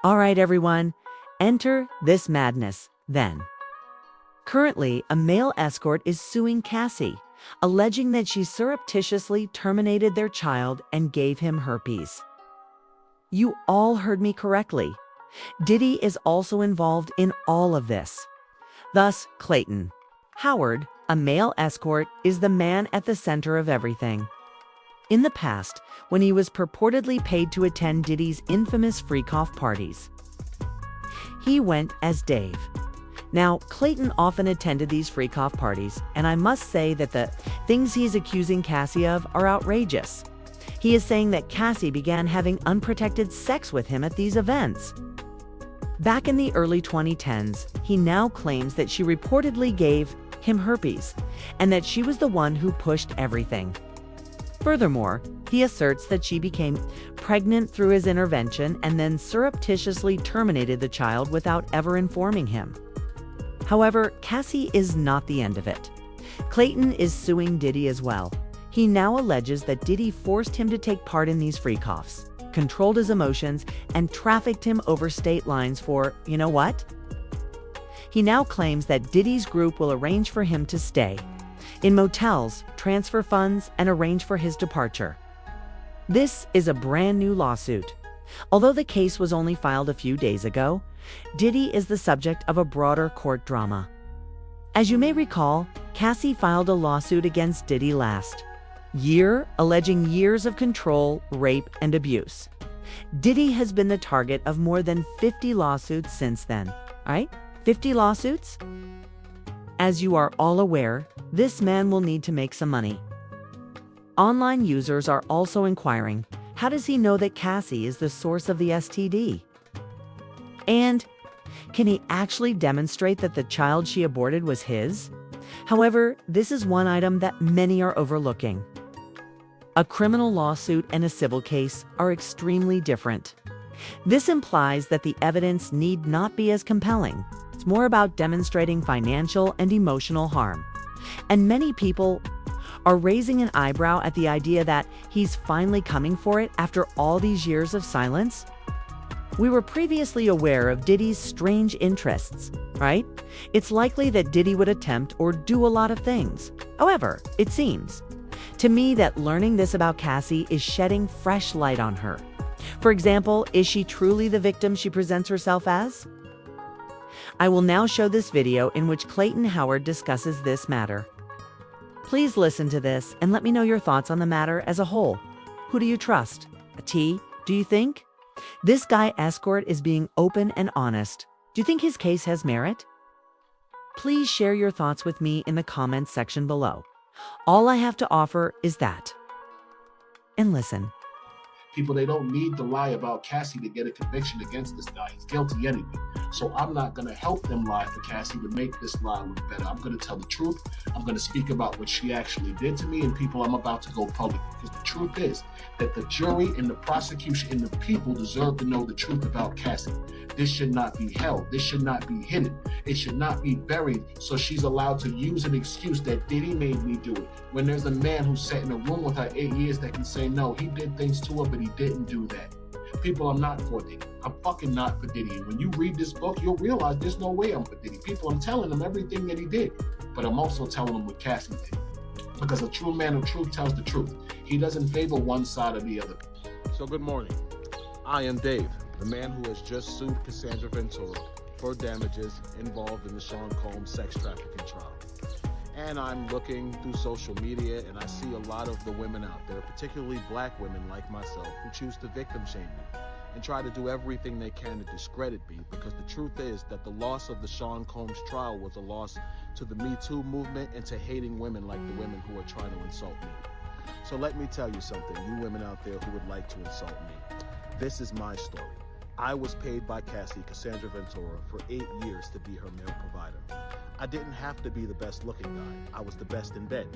All right, everyone, enter this madness, then. Currently, a male escort is suing Cassie, alleging that she surreptitiously terminated their child and gave him herpes. You all heard me correctly. Diddy is also involved in all of this. Thus, Clayton Howard, a male escort, is the man at the center of everything. In the past, when he was purportedly paid to attend Diddy's infamous freak-off parties, he went as Dave. Now, Clayton often attended these freak-off parties, and I must say that the things he's accusing Cassie of are outrageous. He is saying that Cassie began having unprotected sex with him at these events. Back in the early 2010s, he now claims that she reportedly gave him herpes, and that she was the one who pushed everything. Furthermore, he asserts that she became pregnant through his intervention and then surreptitiously terminated the child without ever informing him. However, Cassie is not the end of it. Clayton is suing Diddy as well. He now alleges that Diddy forced him to take part in these freak-offs, controlled his emotions, and trafficked him over state lines for, you know what? He now claims that Diddy's group will arrange for him to stay in motels, transfer funds, and arrange for his departure. This is a brand new lawsuit. Although the case was only filed a few days ago, Diddy is the subject of a broader court drama. As you may recall, Cassie filed a lawsuit against Diddy last year, alleging years of control, rape, and abuse. Diddy has been the target of more than 50 lawsuits since then, right? 50 lawsuits? As you are all aware, this man will need to make some money. Online users are also inquiring, how does he know that Cassie is the source of the STD? And can he actually demonstrate that the child she aborted was his? However, this is one item that many are overlooking. A criminal lawsuit and a civil case are extremely different. This implies that the evidence need not be as compelling. It's more about demonstrating financial and emotional harm. And many people are raising an eyebrow at the idea that he's finally coming for it after all these years of silence. We were previously aware of Diddy's strange interests, right? It's likely that Diddy would attempt or do a lot of things. However, it seems to me that learning this about Cassie is shedding fresh light on her. For example, is she truly the victim she presents herself as? I will now show this video in which Clayton Howard discusses this matter. Please listen to this and let me know your thoughts on the matter as a whole. Who do you trust? A T, do you think? This guy Escort is being open and honest. Do you think his case has merit? Please share your thoughts with me in the comments section below. All I have to offer is that. And listen. People, they don't need to lie about Cassie to get a conviction against this guy. He's guilty anyway. So I'm not going to help them lie for Cassie to make this lie look better. I'm going to tell the truth. I'm going to speak about what she actually did to me, and people, I'm about to go public, because the truth is that the jury and the prosecution and the people deserve to know the truth about Cassie. This should not be held. This should not be hidden. It should not be buried so she's allowed to use an excuse that Diddy made me do it. When there's a man who sat in a room with her 8 years that can say, no, he did things to her, but he didn't do that. People, I'm not for Diddy. I'm fucking not for Diddy. And when you read this book, you'll realize there's no way I'm for Diddy. People, I'm telling them everything that he did, but I'm also telling them what Cassie did. Because a true man of truth tells the truth. He doesn't favor one side or the other. So good morning. I am Dave, the man who has just sued Cassandra Ventura for damages involved in the Sean Combs sex trafficking trial. And I'm looking through social media and I see a lot of the women out there, particularly black women like myself, who choose to victim shame me and try to do everything they can to discredit me, because the truth is that the loss of the Sean Combs trial was a loss to the Me Too movement and to hating women like the women who are trying to insult me. So let me tell you something, you women out there who would like to insult me. This is my story. I was paid by Cassie, Cassandra Ventura, for 8 years to be her male provider. I didn't have to be the best looking guy. I was the best in bed.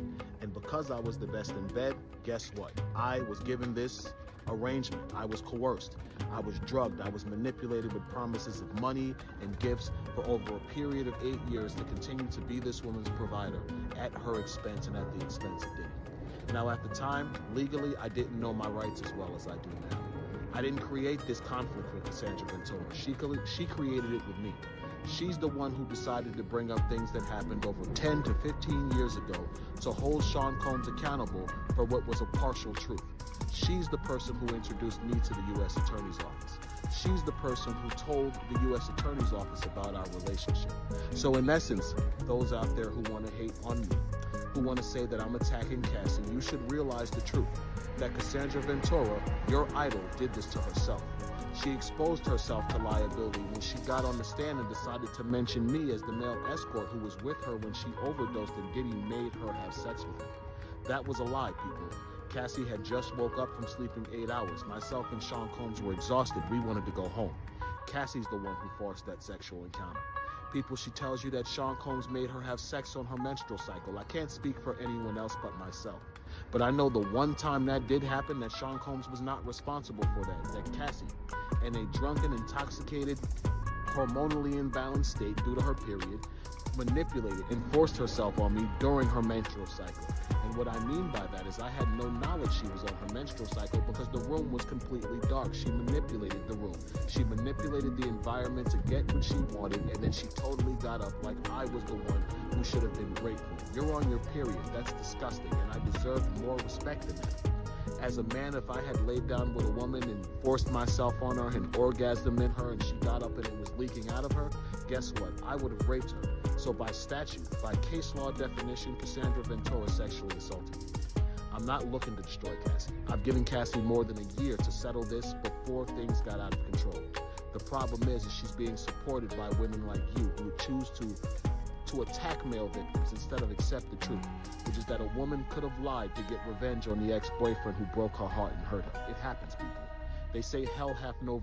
And because I was the best in bed, guess what? I was given this arrangement. I was coerced. I was drugged. I was manipulated with promises of money and gifts for over a period of 8 years to continue to be this woman's provider at her expense and at the expense of Diddy. Now, at the time, legally, I didn't know my rights as well as I do now. I didn't create this conflict with Cassandra Ventura. She created it with me. She's the one who decided to bring up things that happened over 10 to 15 years ago to hold Sean Combs accountable for what was a partial truth. She's the person who introduced me to the U.S. Attorney's Office. She's the person who told the U.S. Attorney's Office about our relationship. So in essence, those out there who want to hate on me, who want to say that I'm attacking Cassie, you should realize the truth, that Cassandra Ventura, your idol, did this to herself. She exposed herself to liability when she got on the stand and decided to mention me as the male escort who was with her when she overdosed and Diddy made her have sex with him. That was a lie, people. Cassie had just woke up from sleeping 8 hours. Myself and Sean Combs were exhausted. We wanted to go home. Cassie's the one who forced that sexual encounter. People, she tells you that Sean Combs made her have sex on her menstrual cycle. I can't speak for anyone else but myself. But I know the one time that did happen, that Sean Combs was not responsible for that Cassie, in a drunken, intoxicated, hormonally imbalanced state due to her period, manipulated and forced herself on me during her menstrual cycle. And what I mean by that is I had no knowledge she was on her menstrual cycle because the room was completely dark. She manipulated the room. She manipulated the environment to get what she wanted, and then she totally got up like I was the one who should have been grateful. You're on your period. That's disgusting, and I deserve more respect than that. As a man, if I had laid down with a woman and forced myself on her and orgasmed in her and she got up and it was leaking out of her, guess what? I would have raped her. So by statute, by case law definition, Cassandra Ventura sexually assaulted me. I'm not looking to destroy Cassie. I've given Cassie more than a year to settle this before things got out of control. The problem is she's being supported by women like you who choose to attack male victims instead of accept the truth, which is that a woman could have lied to get revenge on the ex-boyfriend who broke her heart and hurt her. It happens, people. They say hell hath no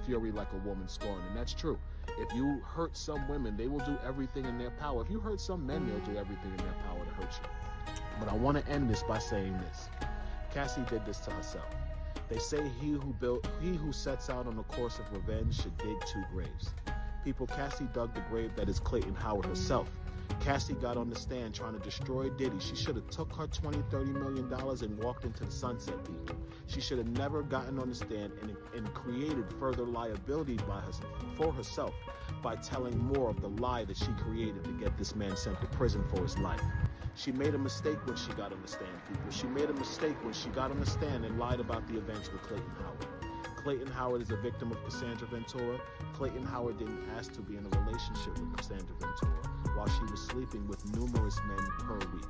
fury like a woman scorned, and that's true. If you hurt some women, they will do everything in their power. If you hurt some men, they'll do everything in their power to hurt you. But I want to end this by saying this. Cassie did this to herself. They say he who sets out on a course of revenge should dig 2 graves. People, Cassie dug the grave that is Clayton Howard herself. Cassie got on the stand trying to destroy Diddy. She should have took her $20-30 million and walked into the sunset, people. She should have never gotten on the stand and created further liability for herself by telling more of the lie that she created to get this man sent to prison for his life. She made a mistake when she got on the stand, people. She made a mistake when she got on the stand and lied about the events with Clayton Howard. Clayton Howard is a victim of Cassandra Ventura. Clayton Howard didn't ask to be in a relationship with Cassandra Ventura while she was sleeping with numerous men per week.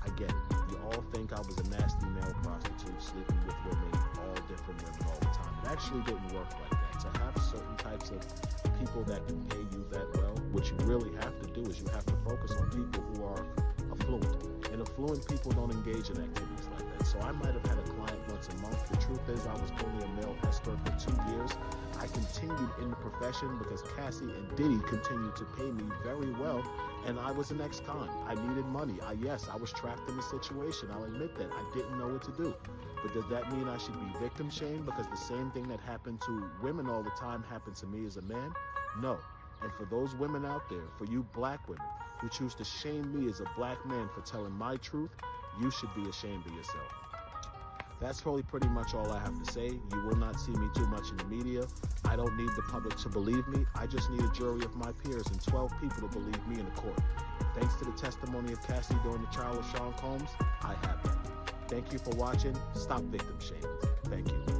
I get it. You all think I was a nasty male prostitute sleeping with women, all different women all the time. It actually didn't work like that. To have certain types of people that can pay you that well, what you really have to do is you have to focus on people who are affluent. And affluent people don't engage in activities like that. So I might have had a client once a month. The truth is I was only a male escort for 2 years. I continued in the profession because Cassie and Diddy continued to pay me very well, and I was an ex-con. I needed money. Yes, I was trapped in the situation. I'll admit that. I didn't know what to do. But does that mean I should be victim shamed because the same thing that happened to women all the time happened to me as a man? No. And for those women out there, for you black women who choose to shame me as a black man for telling my truth, you should be ashamed of yourself. That's probably pretty much all I have to say. You will not see me too much in the media. I don't need the public to believe me. I just need a jury of my peers and 12 people to believe me in a court. Thanks to the testimony of Cassie during the trial of Sean Combs, I have that. Thank you for watching. Stop victim shaming. Thank you.